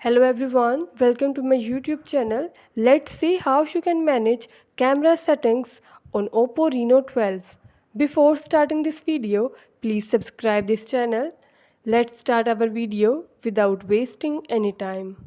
Hello everyone, welcome to my YouTube channel. Let's see how you can manage camera settings on Oppo Reno 12. Before starting this video, please subscribe this channel. Let's start our video without wasting any time.